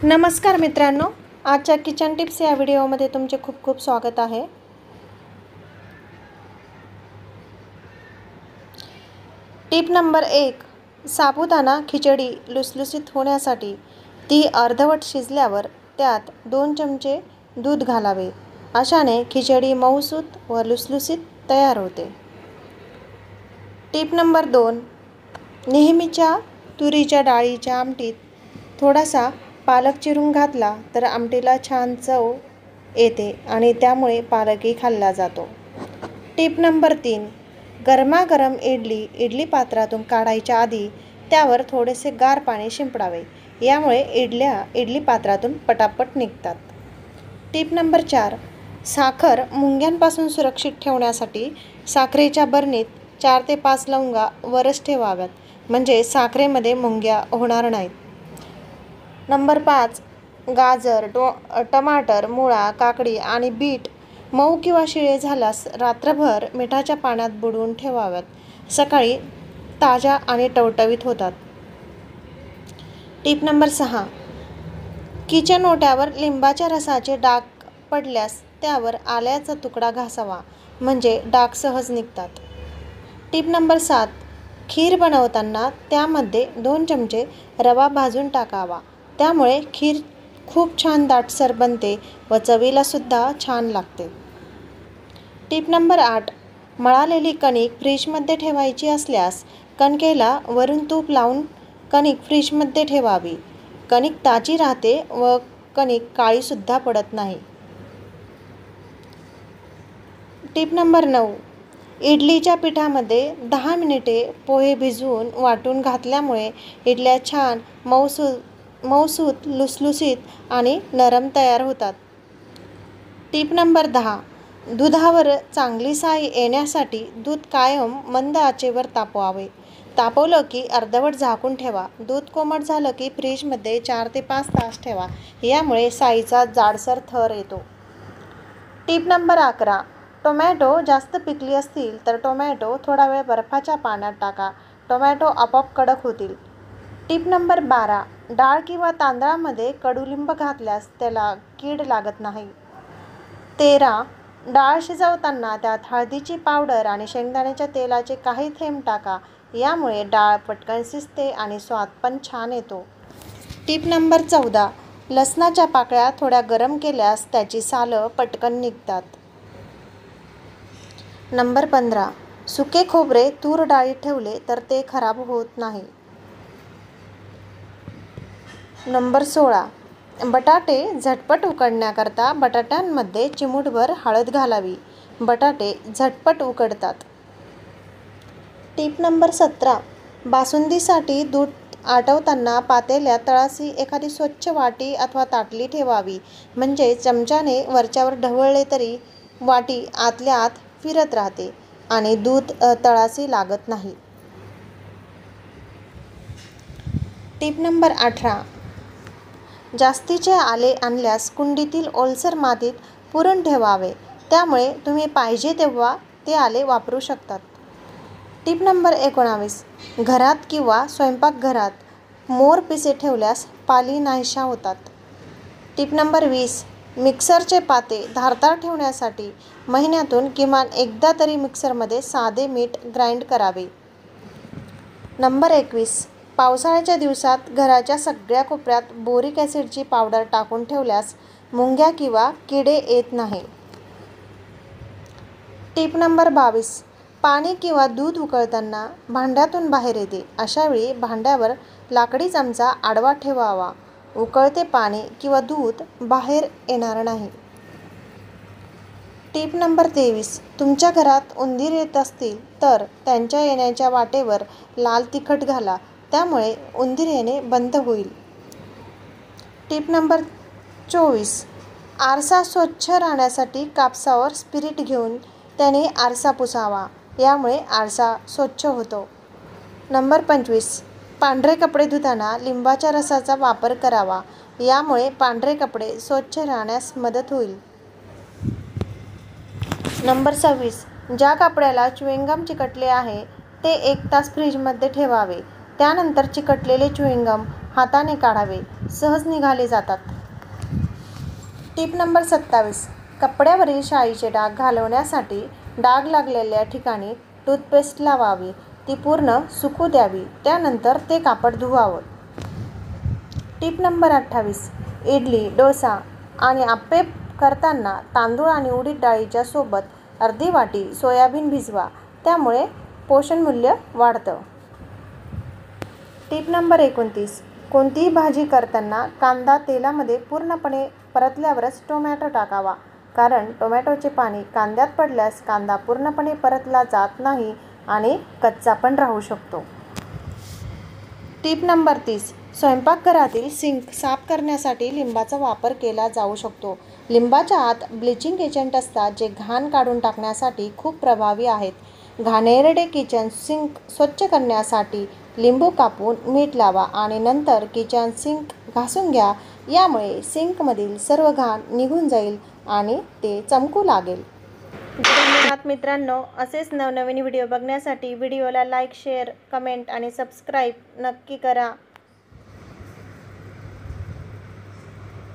नमस्कार मित्रांनो, आजच्या किचन टिप्स या व्हिडिओमध्ये तुमचे खूप खूप स्वागत आहे। टिप नंबर 1, साबुदाणा खिचडी लुसलुसीत होण्यासाठी ती अर्धवट शिजल्यावर त्यात 2 चमचे दूध घालावे। अशाने खिचडी मऊसूत व लुसलुसीत तयार होते। टिप नंबर 2, नेहमीच्या तुरीच्या डाळीच्या आमटीत थोडासा पालक चिरून घातला तर आमटीला छान चव येते आणि त्यामुळे पालकही खाल्ला जातो। टिप नंबर 3, गरमागरम इडली पात्रातून काढायच्या आधी त्यावर थोडेसे गार पाणी शिंपडावे, यामुळे इडली पात्रातून पटापट निघतात। टिप नंबर 4, साखर मुंग्यांपासून सुरक्षित ठेवण्यासाठी साखरेच्या बरणीत 4 ते 5 लवंगा वरच ठेवाव्यात, म्हणजे साखरेमध्ये मुंग्या होणार नाहीत। नंबर 5, गाजर, टमाटर, मुळा, काकडी आणि बीट मऊ किंवा शिळे झाल्यास रात्रभर मिठाच्या पाण्यात बुडवून ठेवाव्यात, सकाळी ताज्या आणि टवटवीत होतात। टिप नंबर 6, किचन ओट्यावर लिंबाच्या रसाचे डाग पडल्यास त्यावर आल्याचा तुकडा घासावा, म्हणजे डाग सहज निघतात। टिप नंबर 7, खीर बनवताना त्यामध्ये 2 चमचे रवा भाजून टाकावा, त्यामुळे खीर खूप छान दाटसर बनते व चवीला सुद्धा छान लागते। टिप नंबर 8, मळालेली कणिक फ्रीजमध्ये ठेवायची असल्यास कणकेला वरून तूप लावून कणिक फ्रीजमध्ये ठेवावी। कणिक ताजी राहते व कणिक काळी सुद्धा पडत नाही। टिप नंबर 9, इडलीच्या पिठामध्ये 10 मिनिटे पोहे भिजवून वाटून घातल्यामुळे इडल्या छान मऊसूत लुसलुसीत आणि नरम तयार होतात। टिप नंबर 10, दुधावर चांगली साय येण्यासाठी दूध कायम मंद आचेवर तापवावे। तापवलं की अर्धवट झाकून ठेवा। दूध कोमट झालं की फ्रीजमध्ये 4 ते 5 तास ठेवा, यामुळे साईचा जाडसर थर येतो। टिप नंबर 11, टोमॅटो जास्त पिकली असतील तर टोमॅटो थोडा वेळ बर्फाच्या पाण्यात टाका, टोमॅटो आपोआप कडक होतील। टिप नंबर 12, डाळ किंवा तांदळामध्ये कडुलिंब घातल्यास त्याला कीड लागत नाही। 13, डाळ शिजवताना त्यात हळदीची पावडर आणि शेंगदाण्याच्या तेलाचे काही थेंब टाका, यामुळे डाळ पटकन शिजते आणि स्वाद पण छान येतो। टिप नंबर 14, लसणाच्या पाकळ्या थोड्या गरम केल्यास त्याची सालं पटकन निघतात। नंबर 15, सुके खोबरे तूर डाळीत ठेवले तर ते खराब होत नाही। नंबर 16, बटाटे झटपट उकडण्याकरता बटाट्यांमध्ये चिमूटभर हळद घालावी, बटाटे झटपट उकडतात। टिप नंबर 17, बासुंदीसाठी दूध आटवताना पातेल्यात तळाशी एखादी स्वच्छ वाटी अथवा ताटली ठेवावी, म्हणजे चमच्याने वरच्यावर ढवळले तरी वाटी आतल्या आत फिरत राहते आणि दूध तळाशी लागत नाही। टिप नंबर 18, जास्तीचे आले आणल्यास कुंडीतील ओलसर मातीत पुरून ठेवावे, त्यामुळे तुम्ही पाहिजे तेव्हा ते आले वापरू शकतात। टिप नंबर 19, घरात किंवा स्वयंपाकघरात मोरपिसे ठेवल्यास पाली नाहीशा होतात। टिप नंबर 20, मिक्सरचे पाते धारदार ठेवण्यासाठी महिन्यातून किमान एकदा तरी मिक्सरमध्ये साधे मीठ ग्राइंड करावे। नंबर 21, पावसाळ्याच्या दिवसात घराच्या सगळ्या कोपऱ्यात बोरिक ॲसिडची पावडर टाकून ठेवल्यास मुंग्या किंवा किडे येत नाही। टिप नंबर 22, पाणी किंवा दूध उकळताना भांड्यातून बाहेर येते, अशावेळी भांड्यावर लाकडी चमचा आडवा ठेवावा, उकळते पाणी किंवा दूध बाहेर येणार नाही। टिप नंबर 23, तुमच्या घरात उंदीर येत असतील तर त्यांच्या येण्याच्या वाटेवर लाल तिखट घाला, त्यामुळे उंदीर येणे बंद होईल। टिप नंबर 24, आरसा स्वच्छ राहण्यासाठी कापसावर स्पिरिट घेऊन त्याने आरसा पुसावा, यामुळे आरसा स्वच्छ होतो। नंबर 25, पांढरे कपडे धुताना लिंबाच्या रसाचा वापर करावा, यामुळे पांढरे कपडे स्वच्छ राहण्यास मदत होईल। नंबर 26, ज्या कपड्याला च्युइंगम चिकटले आहे ते 1 तास फ्रीजमध्ये ठेवावे, त्यानंतर चिकटलेले च्युइंगम हाताने काढावे, सहज निघाले जातात. Tip number 27. कपड्यावरील शाईचे डाग घालवण्यासाठी डाग लागलेल्या ठिकाणी टूथपेस्ट लावावी, ती पूर्ण सुकू द्यावी, त्यानंतर ते कापड धुवावं. Tip number 28. इडली, डोसा आणि आप्पे करताना तांदूळ आणि उडीद डाळीच्या सोबत अर्धी वाटी सोयाबीन भिजवा, त्यामुळे पोषणमूल्य वाढतं. Tip number 29. कोणतीही भाजी करताना कांदा तेलामध्ये पूर्णपणे परतल्यावरच टोमॅटो टाकावा, कारण टोमॅटोचे पाणी कांद्यात पडल्यास कांदा पूर्णपणे परतला जात नाही आणि कच्चा पण राहू शकतो. Tip number 30. स्वयंपाकघरातील सिंक साफ करण्यासाठी लिंबाचा वापर केला जाऊ शकतो. लिंबाच्या आत ब्लिचिंग एजंट असतात, जे घाण काढून टाकण्यासाठी खूप प्रभावी आहेत. घाणेरडे किचन सिंक स्वच्छ करण्यासाठी लिंबू कापून मीठ लावा आणि नंतर किचन सिंक घासून घ्या. यामुळे सिंकमधील सर्व घाण निघून जाईल आणि ते चमकू लागेल. धन्यवाद मित्रांनो. असेच नवनवीन व्हिडिओ बघण्यासाठी व्हिडिओला लाईक, शेअर, कमेंट आणि सबस्क्राईब नक्की करा.